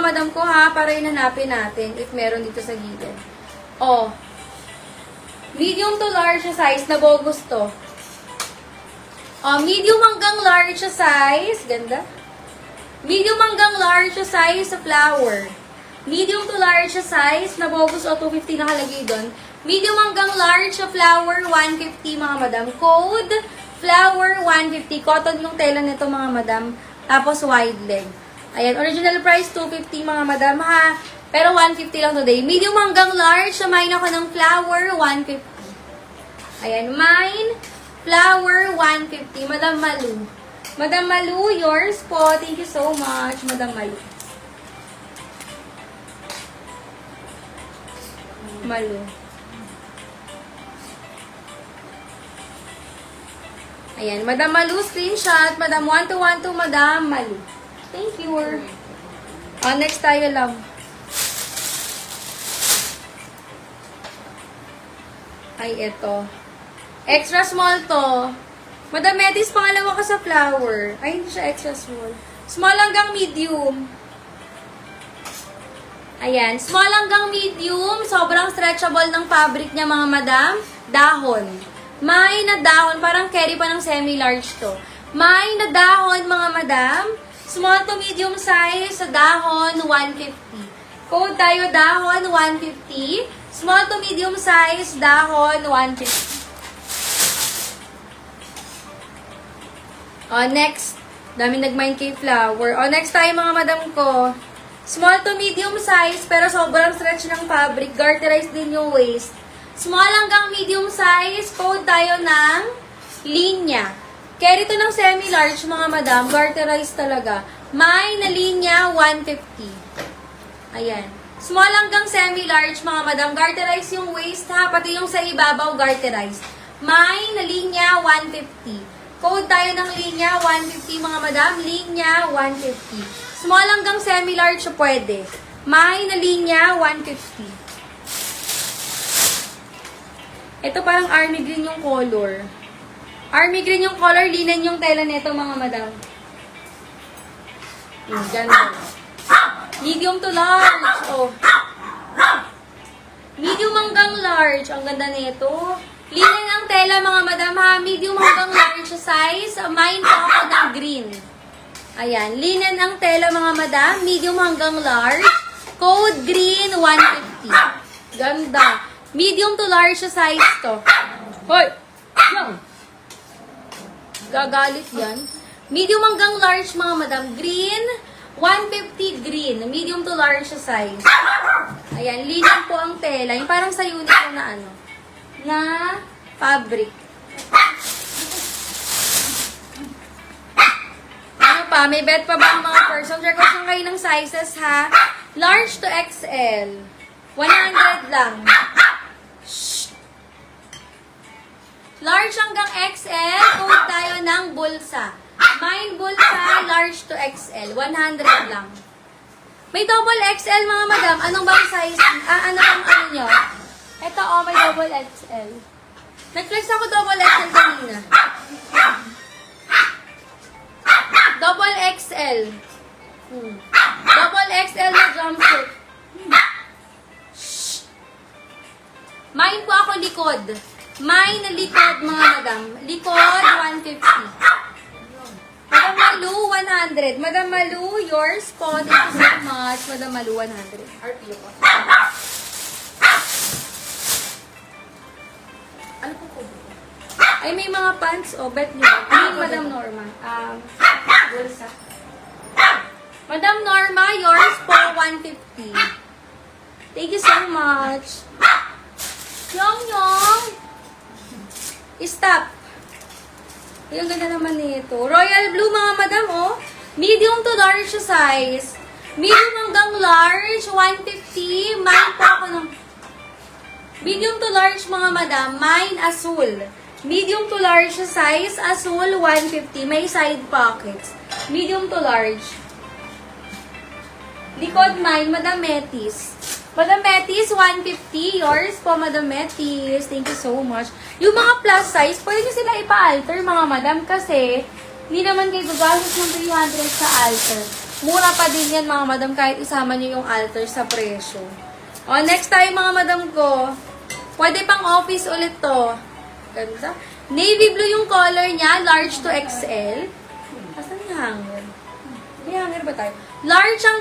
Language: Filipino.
madam ko ha, para hinanapin natin if meron dito sa gilid. Oh. Medium to large size na bogus to. Oh, medium hanggang large size. Ganda. Medium hanggang large size sa flower. Medium to large size na bogus o 250 nakalagay doon. Medium hanggang large sa flower 150 mga madam. Code flower 150. Cotton yung tela nito mga madam. Tapos wide leg. Ayan, original price 250 mga madam ha. Pero 150 lang today. Medium hanggang large, samayin ako ng flower 150. Ayan, mine, flower 150. Madam Malu. Madam Malu, yours po. Thank you so much, Madam Malu. Malu. Ayan, Madam Malu, screenshot. Madam 1212, Madam Malu. Thank you. Next tayo lang. Ay, ito. Extra small to. Madam Metis, pangalawa ka sa flower. Ay, hindi siya extra small. Small hanggang medium. Ayan. Small hanggang medium. Sobrang stretchable ng fabric niya, mga madam. Dahon. May na dahon. Parang carry pa ng semi-large to. May na dahon, mga madam. Small to medium size sa dahon, 150. Code tayo, dahon, 150. Small to medium size, dahon, 150. Next. Dami nag-mind kay flower. Next tayo mga madam ko. Small to medium size, pero sobrang stretch ng fabric. Garterized din yung waist. Small hanggang medium size, code tayo ng linya. Carry to ng semi-large mga madam. Garterized talaga. May na linya, 150. Ayan. Small hanggang semi-large, mga madam. Garterized yung waist, ha? Pati yung sa ibabaw, garterized. May na linya, 150. Code tayo ng linya, 150, mga madam. Linya, 150. Small hanggang semi-large, pwede. May na linya, 150. Ito parang army green yung color. Army green yung color, linen yung tela nito, mga madam. Ganda. Medium to large. Medium hanggang large. Ang ganda nito. Linen ang tela, mga madam ha. Medium hanggang large size. Mine po ako ng green. Ayan. Linen ang tela, mga madam. Medium hanggang large. Code green, 150. Ganda. Medium to large size to. Hoy! No! Gagalit yan. Medium hanggang large, mga madam. Green, 150 green. Medium to large size. Ayan, linen po ang tela. Yung parang sa uniform na ano. Na fabric. Ano pa? May bet pa ba ang mga person? Share ko saan kayo ng sizes, ha? Large to XL. 100 lang. Large hanggang XL, code tayo ng bulsa. Mine bulsa, large to XL. 100 lang. May double XL, mga madam. Anong bang size? Ano bang ano nyo? Ito, may double XL. Nag-flex ako double XL kanina. Double XL. Double XL na jumpsuit. Mine po ako likod. Mine likod, mga madam. Likod, 150. Madam Malu, 100. Madam Malu, yours po. Thank you so much. Madam Malu, 100. RPO po. Ano po po? Ay, may mga pants. Bet nyo. Madam Norma. Bulsa. Madam Norma, yours po, 150. Thank you so much. Yong! Stop. Yung ganda naman nito. Royal blue, mga madam, Medium to large size. Medium hanggang large, 150. Mine po ako ng... Medium to large, mga madam. Mine, asul. Medium to large size, asul, 150. May side pockets. Medium to large. Likod mine, Madam Metis. Madam Metis, 150. Yours po, Madam Metis. Thank you so much. Yung mga plus size, pwede nyo sila ipa-alter, mga madam, kasi hindi naman kayo gagastos ng 300 sa alter. Mura pa din yan mga madam kahit isama nyo yung alter sa presyo. O, next tayo mga madam ko. Pwede pang office ulit to. Ganda. Navy blue yung color niya, large to XL. Asan yung hanger? May hanger ba tayo? Large ang